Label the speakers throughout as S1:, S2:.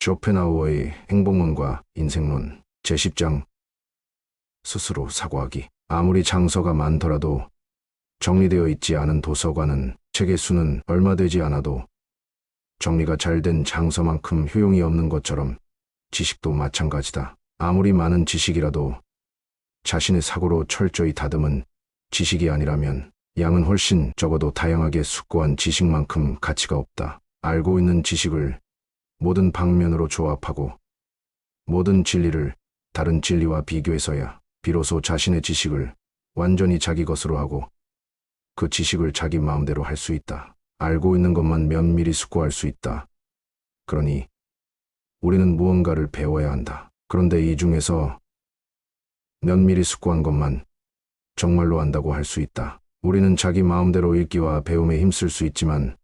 S1: 쇼펜하우어의 행복론과 인생론 제10장 스스로 사고하기. 아무리 장서가 많더라도 정리되어 있지 않은 도서관은 책의 수는 얼마 되지 않아도 정리가 잘 된 장서만큼 효용이 없는 것처럼 지식도 마찬가지다. 아무리 많은 지식이라도 자신의 사고로 철저히 다듬은 지식이 아니라면 양은 훨씬 적어도 다양하게 숙고한 지식만큼 가치가 없다. 알고 있는 지식을 모든 방면으로 조합하고 모든 진리를 다른 진리와 비교해서야 비로소 자신의 지식을 완전히 자기 것으로 하고 그 지식을 자기 마음대로 할 수 있다. 알고 있는 것만 면밀히 숙고할 수 있다. 그러니 우리는 무언가를 배워야 한다. 그런데 이 중에서 면밀히 숙고한 것만 정말로 안다고 할 수 있다. 우리는 자기 마음대로 읽기와 배움에 힘쓸 수 있지만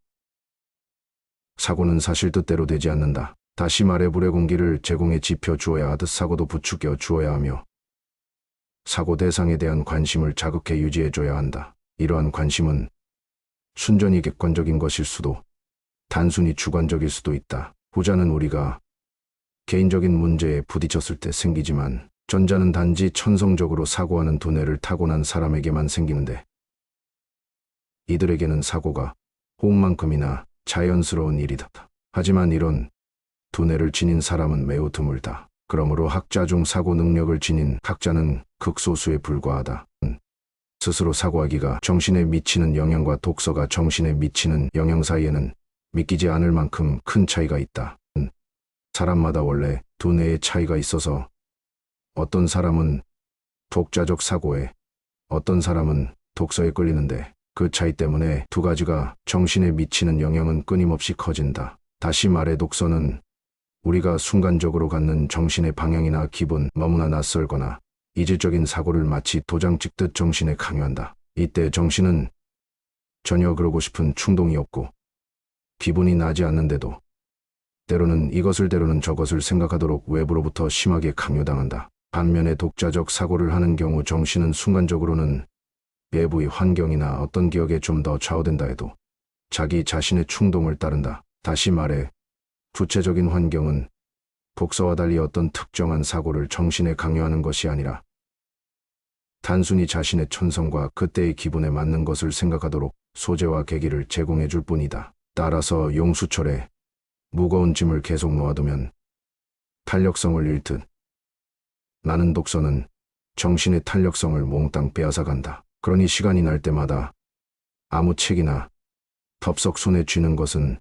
S1: 사고는 사실 뜻대로 되지 않는다. 다시 말해 불의 공기를 제공해 지펴 주어야 하듯 사고도 부추겨 주어야 하며 사고 대상에 대한 관심을 자극해 유지해 줘야 한다. 이러한 관심은 순전히 객관적인 것일 수도 단순히 주관적일 수도 있다. 후자는 우리가 개인적인 문제에 부딪혔을 때 생기지만 전자는 단지 천성적으로 사고하는 두뇌를 타고난 사람에게만 생기는데 이들에게는 사고가 호흡만큼이나 자연스러운 일이다. 하지만 이런 두뇌를 지닌 사람은 매우 드물다. 그러므로 학자 중 사고 능력을 지닌 학자는 극소수에 불과하다. 스스로 사고하기가 정신에 미치는 영향과 독서가 정신에 미치는 영향 사이에는 믿기지 않을 만큼 큰 차이가 있다. 사람마다 원래 두뇌의 차이가 있어서 어떤 사람은 독자적 사고에 어떤 사람은 독서에 끌리는데 그 차이 때문에 두 가지가 정신에 미치는 영향은 끊임없이 커진다. 다시 말해 독서는 우리가 순간적으로 갖는 정신의 방향이나 기분, 너무나 낯설거나 이질적인 사고를 마치 도장 찍듯 정신에 강요한다. 이때 정신은 전혀 그러고 싶은 충동이 없고 기분이 나지 않는데도 때로는 이것을 때로는 저것을 생각하도록 외부로부터 심하게 강요당한다. 반면에 독자적 사고를 하는 경우 정신은 순간적으로는 외부의 환경이나 어떤 기억에 좀 더 좌우된다 해도 자기 자신의 충동을 따른다. 다시 말해 구체적인 환경은 독서와 달리 어떤 특정한 사고를 정신에 강요하는 것이 아니라 단순히 자신의 천성과 그때의 기분에 맞는 것을 생각하도록 소재와 계기를 제공해 줄 뿐이다. 따라서 용수철에 무거운 짐을 계속 놓아두면 탄력성을 잃듯 나는 독서는 정신의 탄력성을 몽땅 빼앗아간다. 그러니 시간이 날 때마다 아무 책이나 덥석 손에 쥐는 것은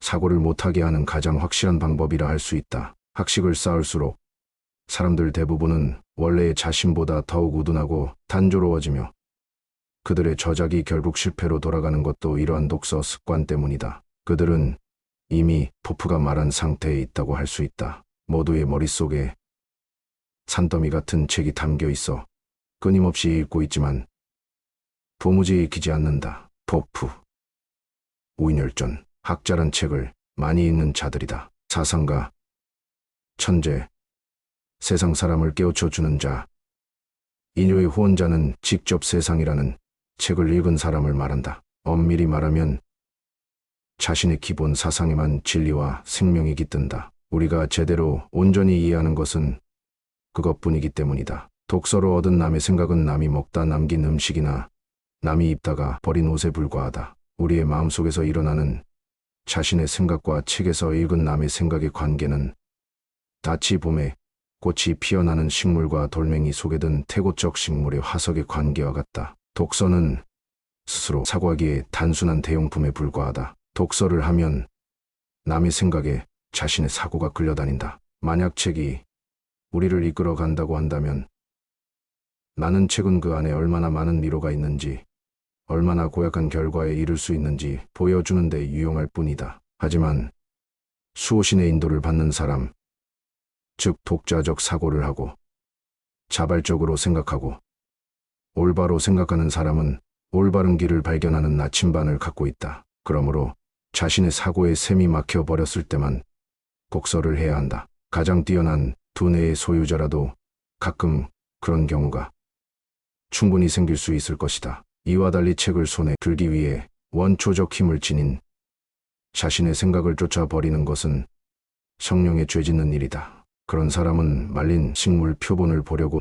S1: 사고를 못하게 하는 가장 확실한 방법이라 할 수 있다. 학식을 쌓을수록 사람들 대부분은 원래의 자신보다 더욱 우둔하고 단조로워지며 그들의 저작이 결국 실패로 돌아가는 것도 이러한 독서 습관 때문이다. 그들은 이미 포프가 말한 상태에 있다고 할 수 있다. 모두의 머릿속에 산더미 같은 책이 담겨 있어 끊임없이 읽고 있지만 도무지 읽히지 않는다. 포프. 우인열전. 학자란 책을 많이 읽는 자들이다. 사상가, 천재, 세상 사람을 깨우쳐 주는 자. 인류의 후원자는 직접 세상이라는 책을 읽은 사람을 말한다. 엄밀히 말하면 자신의 기본 사상에만 진리와 생명이 깃든다. 우리가 제대로 온전히 이해하는 것은 그것뿐이기 때문이다. 독서로 얻은 남의 생각은 남이 먹다 남긴 음식이나 남이 입다가 버린 옷에 불과하다. 우리의 마음속에서 일어나는 자신의 생각과 책에서 읽은 남의 생각의 관계는 낯이 봄에 꽃이 피어나는 식물과 돌멩이 속에 든 태고적 식물의 화석의 관계와 같다. 독서는 스스로 사고하기에 단순한 대용품에 불과하다. 독서를 하면 남의 생각에 자신의 사고가 끌려다닌다. 만약 책이 우리를 이끌어 간다고 한다면 나는 책은 그 안에 얼마나 많은 미로가 있는지 얼마나 고약한 결과에 이를 수 있는지 보여주는 데 유용할 뿐이다. 하지만 수호신의 인도를 받는 사람, 즉 독자적 사고를 하고 자발적으로 생각하고 올바로 생각하는 사람은 올바른 길을 발견하는 나침반을 갖고 있다. 그러므로 자신의 사고에 셈이 막혀 버렸을 때만 독서를 해야 한다. 가장 뛰어난 두뇌의 소유자라도 가끔 그런 경우가 충분히 생길 수 있을 것이다. 이와 달리 책을 손에 들기 위해 원초적 힘을 지닌 자신의 생각을 쫓아버리는 것은 성령에 죄짓는 일이다. 그런 사람은 말린 식물 표본을 보려고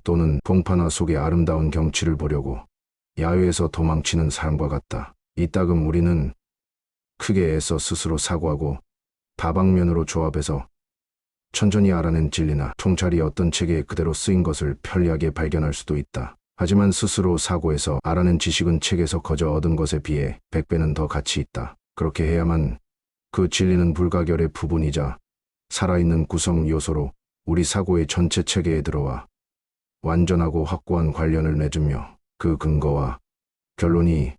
S1: 또는 봉판화 속의 아름다운 경치를 보려고 야외에서 도망치는 사람과 같다. 이따금 우리는 크게 애써 스스로 사고하고 다방면으로 조합해서 천천히 알아낸 진리나 통찰이 어떤 책에 그대로 쓰인 것을 편리하게 발견할 수도 있다. 하지만 스스로 사고해서 알아낸 지식은 책에서 거저 얻은 것에 비해 100배는 더 가치 있다. 그렇게 해야만 그 진리는 불가결의 부분이자 살아있는 구성 요소로 우리 사고의 전체 체계에 들어와 완전하고 확고한 관련을 맺으며 그 근거와 결론이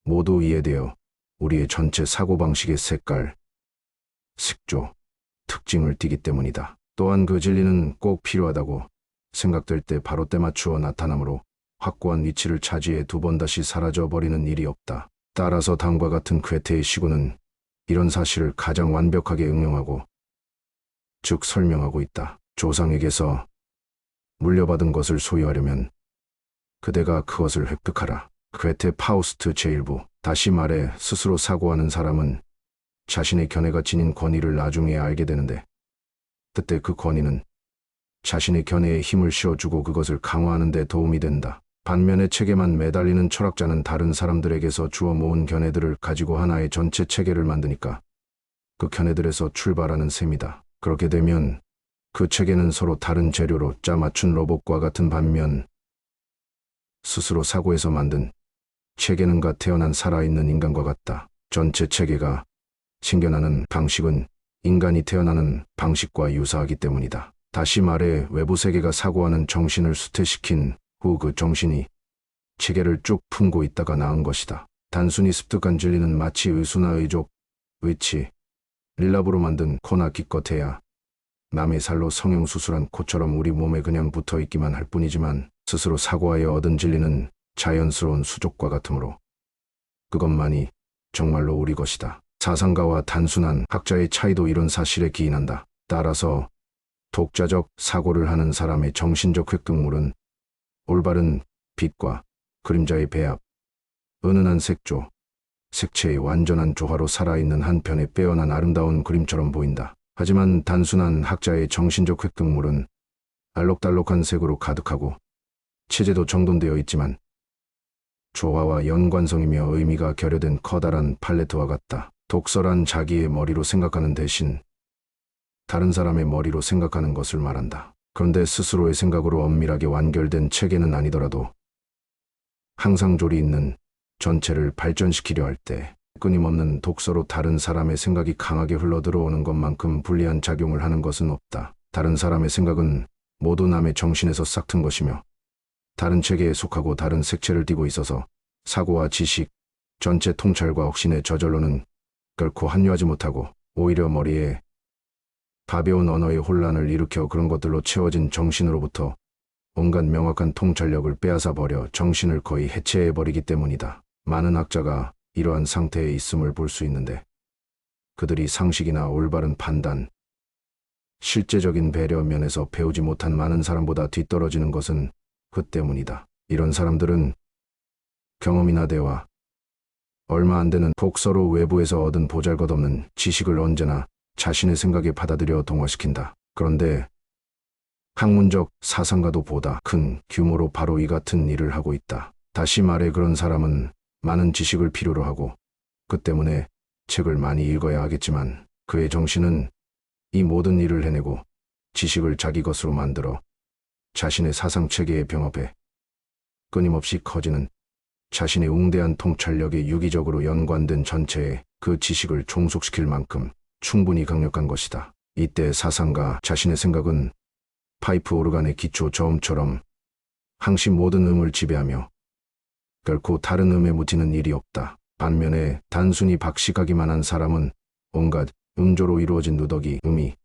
S1: 모두 이해되어 우리의 전체 사고방식의 색깔, 색조, 특징을 띠기 때문이다. 또한 그 진리는 꼭 필요하다고 생각될 때 바로 때맞추어 나타나므로 확고한 위치를 차지해 두 번 다시 사라져버리는 일이 없다. 따라서 다음과 같은 괴테의 시구는 이런 사실을 가장 완벽하게 응용하고 즉 설명하고 있다. 조상에게서 물려받은 것을 소유하려면 그대가 그것을 획득하라. 괴테 파우스트 제1부. 다시 말해 스스로 사고하는 사람은 자신의 견해가 지닌 권위를 나중에 알게 되는데 그때 그 권위는 자신의 견해에 힘을 씌워주고 그것을 강화하는 데 도움이 된다. 반면에 책에만 매달리는 철학자는 다른 사람들에게서 주워 모은 견해들을 가지고 하나의 전체 체계를 만드니까 그 견해들에서 출발하는 셈이다. 그렇게 되면 그 체계는 서로 다른 재료로 짜 맞춘 로봇과 같은 반면 스스로 사고해서 만든 체계는가 태어난 살아있는 인간과 같다. 전체 체계가 생겨나는 방식은 인간이 태어나는 방식과 유사하기 때문이다. 다시 말해 외부 세계가 사고하는 정신을 쇠퇴시킨 후 그 정신이 체계를 쭉 품고 있다가 나은 것이다. 단순히 습득한 진리는 마치 의수나 의족, 의치, 릴랍으로 만든 코나 기껏해야 남의 살로 성형수술한 코처럼 우리 몸에 그냥 붙어있기만 할 뿐이지만 스스로 사고하여 얻은 진리는 자연스러운 수족과 같으므로 그것만이 정말로 우리 것이다. 사상가와 단순한 학자의 차이도 이런 사실에 기인한다. 따라서 독자적 사고를 하는 사람의 정신적 획득물은 올바른 빛과 그림자의 배합, 은은한 색조, 색채의 완전한 조화로 살아있는 한편의 빼어난 아름다운 그림처럼 보인다. 하지만 단순한 학자의 정신적 획득물은 알록달록한 색으로 가득하고 체제도 정돈되어 있지만 조화와 연관성이며 의미가 결여된 커다란 팔레트와 같다. 독서란 자기의 머리로 생각하는 대신 다른 사람의 머리로 생각하는 것을 말한다. 그런데 스스로의 생각으로 엄밀하게 완결된 체계는 아니더라도 항상 조리 있는 전체를 발전시키려 할 때 끊임없는 독서로 다른 사람의 생각이 강하게 흘러들어오는 것만큼 불리한 작용을 하는 것은 없다. 다른 사람의 생각은 모두 남의 정신에서 싹튼 것이며 다른 체계에 속하고 다른 색채를 띠고 있어서 사고와 지식, 전체 통찰과 확신에 저절로는 결코 합류하지 못하고 오히려 머리에 가벼운 언어의 혼란을 일으켜 그런 것들로 채워진 정신으로부터 온갖 명확한 통찰력을 빼앗아 버려 정신을 거의 해체해버리기 때문이다. 많은 학자가 이러한 상태에 있음을 볼 수 있는데 그들이 상식이나 올바른 판단, 실제적인 배려 면에서 배우지 못한 많은 사람보다 뒤떨어지는 것은 그 때문이다. 이런 사람들은 경험이나 대화, 얼마 안 되는 독서로 외부에서 얻은 보잘것없는 지식을 언제나 자신의 생각에 받아들여 동화시킨다. 그런데 학문적 사상가도 보다 큰 규모로 바로 이 같은 일을 하고 있다. 다시 말해 그런 사람은 많은 지식을 필요로 하고 그 때문에 책을 많이 읽어야 하겠지만 그의 정신은 이 모든 일을 해내고 지식을 자기 것으로 만들어 자신의 사상체계에 병합해 끊임없이 커지는 자신의 웅대한 통찰력에 유기적으로 연관된 전체에 그 지식을 종속시킬 만큼 충분히 강력한 것이다. 이때 사상가 자신의 생각은 파이프 오르간의 기초 저음처럼 항시 모든 음을 지배하며 결코 다른 음에 묻히는 일이 없다. 반면에 단순히 박식하기만 한 사람은 온갖 음조로 이루어진 누더기 음이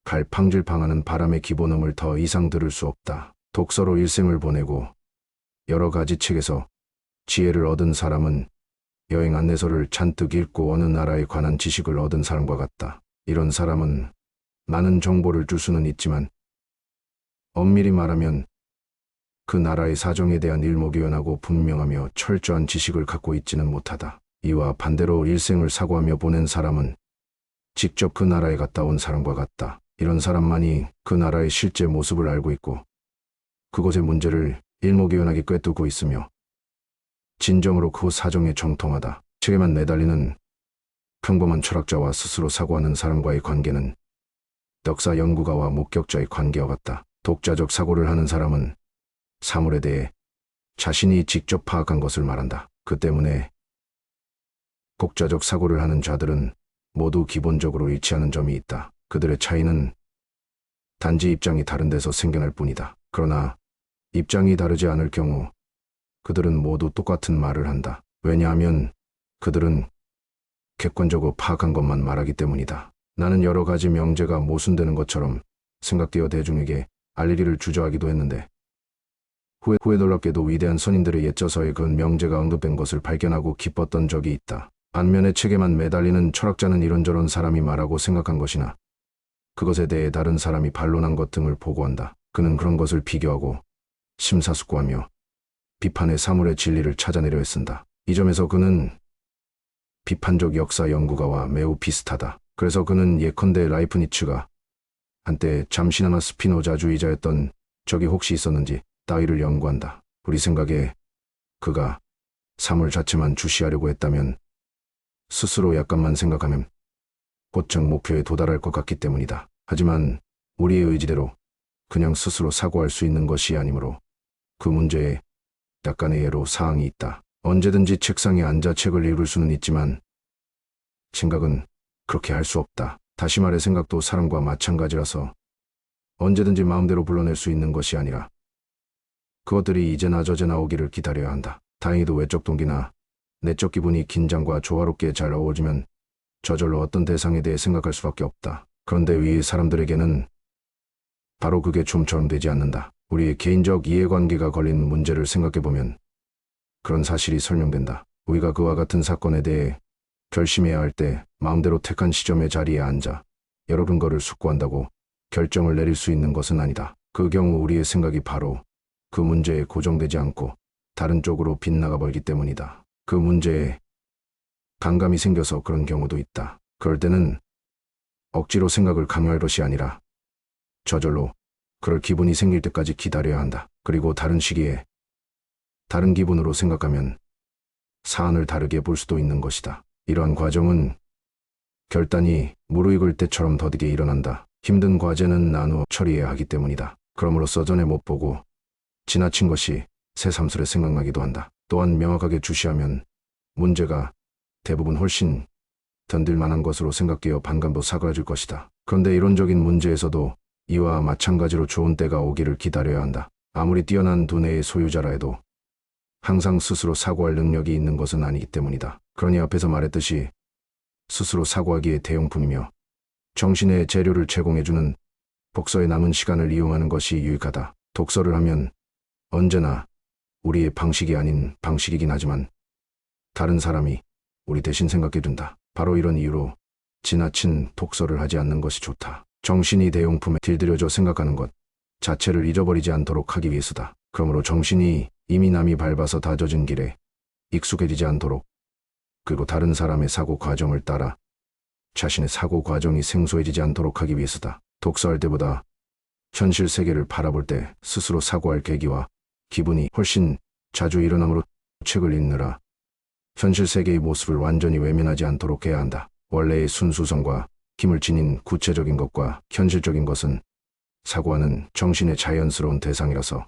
S1: 갈팡질팡하는 바람의 기본음을 더 이상 들을 수 없다. 독서로 일생을 보내고 여러 가지 책에서 지혜를 얻은 사람은 여행 안내서를 잔뜩 읽고 어느 나라에 관한 지식을 얻은 사람과 같다. 이런 사람은 많은 정보를 줄 수는 있지만 엄밀히 말하면 그 나라의 사정에 대한 일목요연하고 분명하며 철저한 지식을 갖고 있지는 못하다. 이와 반대로 일생을 사고하며 보낸 사람은 직접 그 나라에 갔다 온 사람과 같다. 이런 사람만이 그 나라의 실제 모습을 알고 있고 그곳의 문제를 일목요연하게 꿰뚫고 있으며 진정으로 그 사정에 정통하다. 책에만 매달리는 평범한 철학자와 스스로 사고하는 사람과의 관계는 역사 연구가와 목격자의 관계와 같다. 독자적 사고를 하는 사람은 사물에 대해 자신이 직접 파악한 것을 말한다. 그 때문에 독자적 사고를 하는 자들은 모두 기본적으로 일치하는 점이 있다. 그들의 차이는 단지 입장이 다른 데서 생겨날 뿐이다. 그러나 입장이 다르지 않을 경우 그들은 모두 똑같은 말을 한다. 왜냐하면 그들은 객관적으로 파악한 것만 말하기 때문이다. 나는 여러 가지 명제가 모순되는 것처럼 생각되어 대중에게 알리기를 주저하기도 했는데 후에 놀랍게도 위대한 선인들의 옛저서에 그 명제가 언급된 것을 발견하고 기뻤던 적이 있다. 반면에 책에만 매달리는 철학자는 이런저런 사람이 말하고 생각한 것이나 그것에 대해 다른 사람이 반론한 것 등을 보고한다. 그는 그런 것을 비교하고 심사숙고하며 비판의 사물의 진리를 찾아내려 애쓴다. 이 점에서 그는 비판적 역사 연구가와 매우 비슷하다. 그래서 그는 예컨대 라이프니츠가 한때 잠시나마 스피노자주의자였던 적이 혹시 있었는지 따위를 연구한다. 우리 생각에 그가 사물 자체만 주시하려고 했다면 스스로 약간만 생각하면 곧장 목표에 도달할 것 같기 때문이다. 하지만 우리의 의지대로 그냥 스스로 사고할 수 있는 것이 아니므로 그 문제에 약간의 예로 사항이 있다. 언제든지 책상에 앉아 책을 읽을 수는 있지만 생각은 그렇게 할 수 없다. 다시 말해 생각도 사람과 마찬가지라서 언제든지 마음대로 불러낼 수 있는 것이 아니라 그것들이 이제나 저제나 오기를 기다려야 한다. 다행히도 외적 동기나 내적 기분이 긴장과 조화롭게 잘 어우러지면 저절로 어떤 대상에 대해 생각할 수밖에 없다. 그런데 위 사람들에게는 바로 그게 좀처럼 되지 않는다. 우리의 개인적 이해관계가 걸린 문제를 생각해보면 그런 사실이 설명된다. 우리가 그와 같은 사건에 대해 결심해야 할 때 마음대로 택한 시점의 자리에 앉아 여러 근거를 숙고한다고 결정을 내릴 수 있는 것은 아니다. 그 경우 우리의 생각이 바로 그 문제에 고정되지 않고 다른 쪽으로 빗나가 버리기 때문이다. 그 문제에 반감이 생겨서 그런 경우도 있다. 그럴 때는 억지로 생각을 강요할 것이 아니라 저절로 그럴 기분이 생길 때까지 기다려야 한다. 그리고 다른 시기에 다른 기분으로 생각하면 사안을 다르게 볼 수도 있는 것이다. 이러한 과정은 결단이 무르익을 때처럼 더디게 일어난다. 힘든 과제는 나누어 처리해야 하기 때문이다. 그럼으로써 전에 못 보고 지나친 것이 새삼스레 생각나기도 한다. 또한 명확하게 주시하면 문제가 대부분 훨씬 견딜 만한 것으로 생각되어 반감도 사그라질 것이다. 그런데 이론적인 문제에서도 이와 마찬가지로 좋은 때가 오기를 기다려야 한다. 아무리 뛰어난 두뇌의 소유자라 해도 항상 스스로 사고할 능력이 있는 것은 아니기 때문이다. 그러니 앞에서 말했듯이 스스로 사고하기에 대용품이며 정신의 재료를 제공해주는 독서에 남은 시간을 이용하는 것이 유익하다. 독서를 하면 언제나 우리의 방식이 아닌 방식이긴 하지만 다른 사람이 우리 대신 생각해준다. 바로 이런 이유로 지나친 독서를 하지 않는 것이 좋다. 정신이 대용품에 길들여져 생각하는 것 자체를 잊어버리지 않도록 하기 위해서다. 그러므로 정신이 이미 남이 밟아서 다져진 길에 익숙해지지 않도록 그리고 다른 사람의 사고 과정을 따라 자신의 사고 과정이 생소해지지 않도록 하기 위해서다. 독서할 때보다 현실 세계를 바라볼 때 스스로 사고할 계기와 기분이 훨씬 자주 일어나므로 책을 읽느라 현실 세계의 모습을 완전히 외면하지 않도록 해야 한다. 원래의 순수성과 힘을 지닌 구체적인 것과 현실적인 것은 사고하는 정신의 자연스러운 대상이라서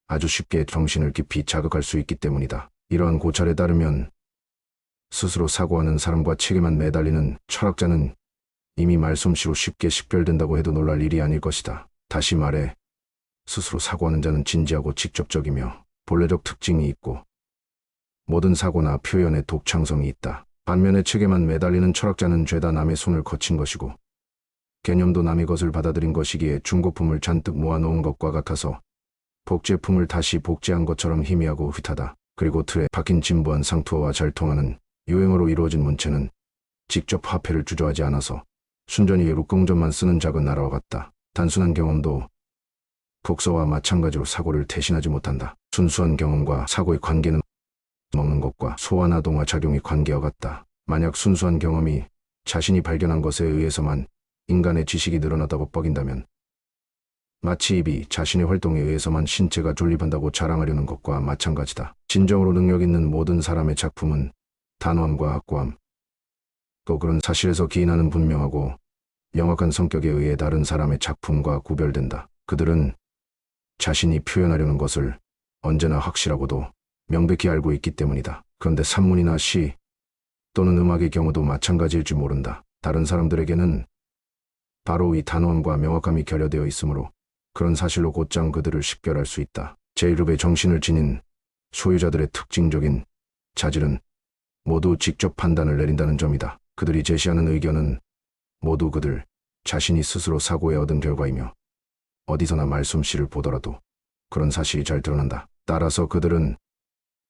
S1: 아주 쉽게 정신을 깊이 자극할 수 있기 때문이다. 이러한 고찰에 따르면 스스로 사고하는 사람과 책에만 매달리는 철학자는 이미 말솜씨로 쉽게 식별된다고 해도 놀랄 일이 아닐 것이다. 다시 말해 스스로 사고하는 자는 진지하고 직접적이며 본래적 특징이 있고 모든 사고나 표현에 독창성이 있다. 반면에 책에만 매달리는 철학자는 죄다 남의 손을 거친 것이고 개념도 남의 것을 받아들인 것이기에 중고품을 잔뜩 모아놓은 것과 같아서 복제품을 다시 복제한 것처럼 희미하고 휘하다. 그리고 틀에 박힌 진부한 상투어와 잘 통하는 유행어로 이루어진 문체는 직접 화폐를 주저하지 않아서 순전히 외국공전만 쓰는 작은 나라와 같다. 단순한 경험도 독서와 마찬가지로 사고를 대신하지 못한다. 순수한 경험과 사고의 관계는 먹는 것과 소화나 동화 작용의 관계와 같다. 만약 순수한 경험이 자신이 발견한 것에 의해서만 인간의 지식이 늘어나다고 뻐긴다면 마치 입이 자신의 활동에 의해서만 신체가 존립한다고 자랑하려는 것과 마찬가지다. 진정으로 능력 있는 모든 사람의 작품은 단호함과 확고함, 또 그런 사실에서 기인하는 분명하고 명확한 성격에 의해 다른 사람의 작품과 구별된다. 그들은 자신이 표현하려는 것을 언제나 확실하고도 명백히 알고 있기 때문이다. 그런데 산문이나 시 또는 음악의 경우도 마찬가지일지 모른다. 다른 사람들에게는 바로 이 단호함과 명확함이 결여되어 있으므로 그런 사실로 곧장 그들을 식별할 수 있다. 제1급의 정신을 지닌 소유자들의 특징적인 자질은 모두 직접 판단을 내린다는 점이다. 그들이 제시하는 의견은 모두 그들 자신이 스스로 사고에 얻은 결과이며 어디서나 말솜씨를 보더라도 그런 사실이 잘 드러난다. 따라서 그들은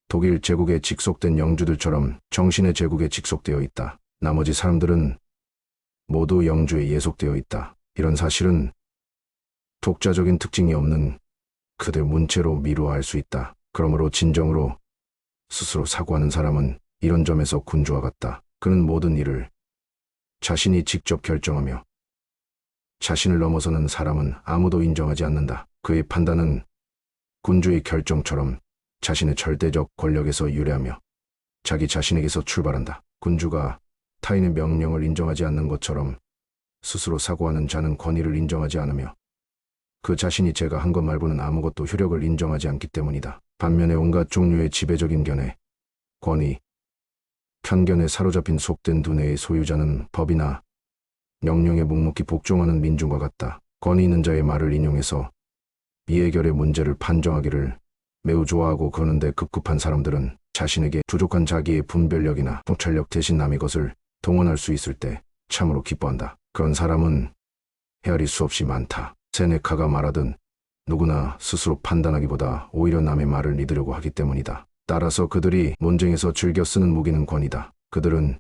S1: 독일 제국에 직속된 영주들처럼 정신의 제국에 직속되어 있다. 나머지 사람들은 모두 영주에 예속되어 있다. 이런 사실은 독자적인 특징이 없는 그들 문체로 미루어 알 수 있다. 그러므로 진정으로 스스로 사고하는 사람은 이런 점에서 군주와 같다. 그는 모든 일을 자신이 직접 결정하며 자신을 넘어서는 사람은 아무도 인정하지 않는다. 그의 판단은 군주의 결정처럼 자신의 절대적 권력에서 유래하며 자기 자신에게서 출발한다. 군주가 타인의 명령을 인정하지 않는 것처럼 스스로 사고하는 자는 권위를 인정하지 않으며 그 자신이 제가 한 것 말고는 아무것도 효력을 인정하지 않기 때문이다. 반면에 온갖 종류의 지배적인 견해, 권위, 편견에 사로잡힌 속된 두뇌의 소유자는 법이나 명령에 묵묵히 복종하는 민중과 같다. 권위 있는 자의 말을 인용해서 이해결의 문제를 판정하기를 매우 좋아하고 그러는데 급급한 사람들은 자신에게 부족한 자기의 분별력이나 통찰력 대신 남의 것을 동원할 수 있을 때 참으로 기뻐한다. 그런 사람은 헤아릴 수 없이 많다. 세네카가 말하든 누구나 스스로 판단하기보다 오히려 남의 말을 믿으려고 하기 때문이다. 따라서 그들이 논쟁에서 즐겨 쓰는 무기는 권위다. 그들은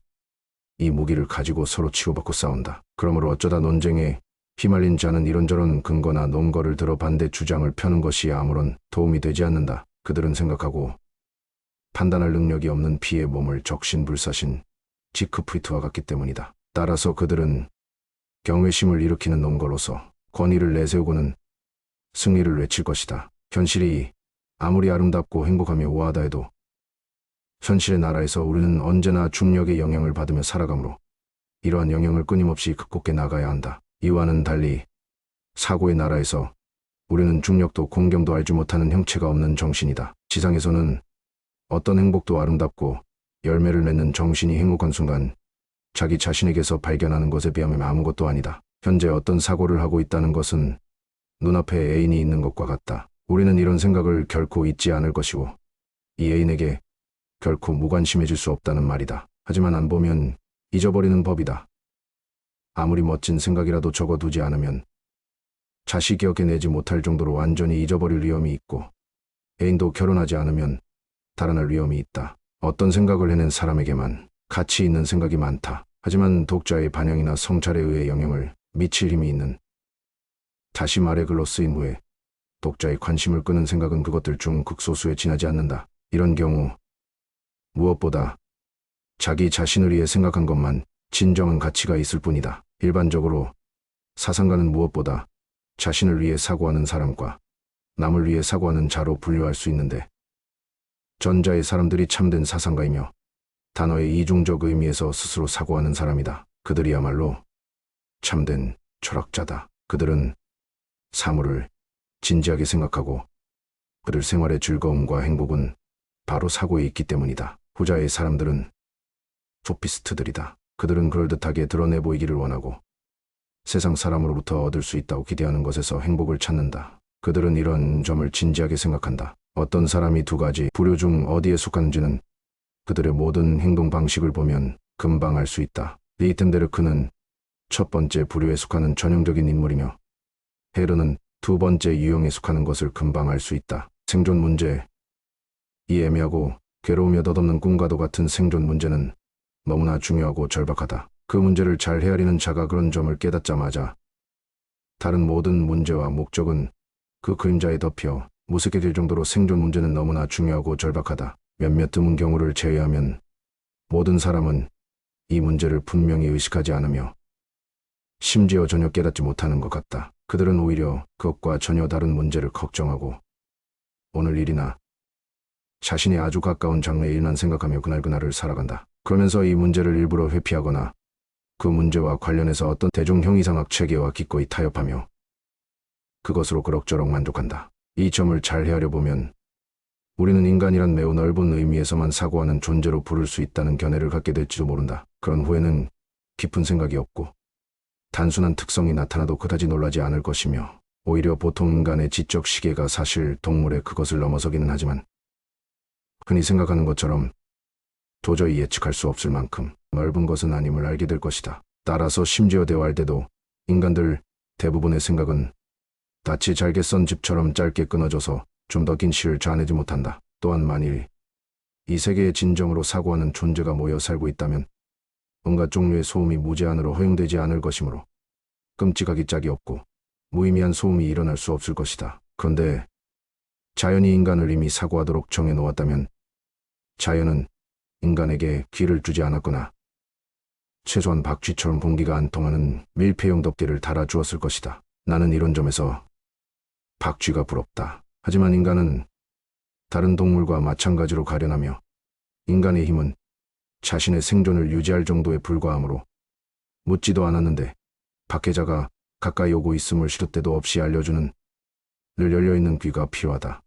S1: 이 무기를 가지고 서로 치고받고 싸운다. 그러므로 어쩌다 논쟁에 휘말린 자는 이런저런 근거나 논거를 들어 반대 주장을 펴는 것이 아무런 도움이 되지 않는다. 그들은 생각하고 판단할 능력이 없는 피의 몸을 적신불사신 지크프리트와 같기 때문이다. 따라서 그들은 경외심을 일으키는 논거로서 권위를 내세우고는 승리를 외칠 것이다. 현실이 아무리 아름답고 행복하며 우아하다 해도 현실의 나라에서 우리는 언제나 중력의 영향을 받으며 살아가므로 이러한 영향을 끊임없이 극복해 나가야 한다. 이와는 달리 사고의 나라에서 우리는 중력도 공경도 알지 못하는 형체가 없는 정신이다. 지상에서는 어떤 행복도 아름답고 열매를 맺는 정신이 행복한 순간 자기 자신에게서 발견하는 것에 비하면 아무것도 아니다. 현재 어떤 사고를 하고 있다는 것은 눈앞에 애인이 있는 것과 같다. 우리는 이런 생각을 결코 잊지 않을 것이고 이 애인에게 결코 무관심해질 수 없다는 말이다. 하지만 안 보면 잊어버리는 법이다. 아무리 멋진 생각이라도 적어두지 않으면 자시 기억해내지 못할 정도로 완전히 잊어버릴 위험이 있고 애인도 결혼하지 않으면 달아날 위험이 있다. 어떤 생각을 해낸 사람에게만 가치 있는 생각이 많다. 하지만 독자의 반영이나 성찰에 의해 영향을 미칠 힘이 있는, 다시 말해 글로 쓰인 후에 독자의 관심을 끄는 생각은 그것들 중 극소수에 지나지 않는다. 이런 경우 무엇보다 자기 자신을 위해 생각한 것만 진정한 가치가 있을 뿐이다. 일반적으로 사상가는 무엇보다 자신을 위해 사고하는 사람과 남을 위해 사고하는 자로 분류할 수 있는데 전자의 사람들이 참된 사상가이며 단어의 이중적 의미에서 스스로 사고하는 사람이다. 그들이야말로 참된 철학자다. 그들은 사물을 진지하게 생각하고 그들 생활의 즐거움과 행복은 바로 사고에 있기 때문이다. 후자의 사람들은 소피스트들이다. 그들은 그럴듯하게 드러내 보이기를 원하고 세상 사람으로부터 얻을 수 있다고 기대하는 것에서 행복을 찾는다. 그들은 이런 점을 진지하게 생각한다. 어떤 사람이 두 가지 부류 중 어디에 속하는지는 그들의 모든 행동 방식을 보면 금방 알 수 있다. 리히텐베르크는 첫 번째 부류에 속하는 전형적인 인물이며 헤르는 두 번째 유형에 속하는 것을 금방 알 수 있다. 생존 문제. 이 애매하고 괴로우며 덧없는 꿈과도 같은 생존 문제는 너무나 중요하고 절박하다. 그 문제를 잘 헤아리는 자가 그런 점을 깨닫자마자 다른 모든 문제와 목적은 그 그림자에 덮여 무색해질 정도로 생존 문제는 너무나 중요하고 절박하다. 몇몇 드문 경우를 제외하면 모든 사람은 이 문제를 분명히 의식하지 않으며 심지어 전혀 깨닫지 못하는 것 같다. 그들은 오히려 그것과 전혀 다른 문제를 걱정하고 오늘 일이나 자신이 아주 가까운 장래의 일만 생각하며 그날그날을 살아간다. 그러면서 이 문제를 일부러 회피하거나 그 문제와 관련해서 어떤 대중 형이상학 체계와 기꺼이 타협하며 그것으로 그럭저럭 만족한다. 이 점을 잘 헤아려 보면 우리는 인간이란 매우 넓은 의미에서만 사고하는 존재로 부를 수 있다는 견해를 갖게 될지도 모른다. 그런 후에는 깊은 생각이 없고 단순한 특성이 나타나도 그다지 놀라지 않을 것이며 오히려 보통 인간의 지적 시계가 사실 동물의 그것을 넘어서기는 하지만 흔히 생각하는 것처럼 도저히 예측할 수 없을 만큼 넓은 것은 아님을 알게 될 것이다. 따라서 심지어 대화할 때도 인간들 대부분의 생각은 낯이 잘게 썬 집처럼 짧게 끊어져서 좀 더 긴 시를 자아내지 못한다. 또한 만일 이 세계에 진정으로 사고하는 존재가 모여 살고 있다면 온갖 종류의 소음이 무제한으로 허용되지 않을 것이므로 끔찍하기 짝이 없고 무의미한 소음이 일어날 수 없을 것이다. 그런데 자연이 인간을 이미 사고하도록 정해놓았다면 자연은 인간에게 귀를 주지 않았거나 최소한 박쥐처럼 공기가 안 통하는 밀폐용 덮개를 달아주었을 것이다. 나는 이런 점에서 박쥐가 부럽다. 하지만 인간은 다른 동물과 마찬가지로 가련하며 인간의 힘은 자신의 생존을 유지할 정도에 불과하므로 묻지도 않았는데 박해자가 가까이 오고 있음을 시도 때도 없이 알려주는 늘 열려있는 귀가 필요하다.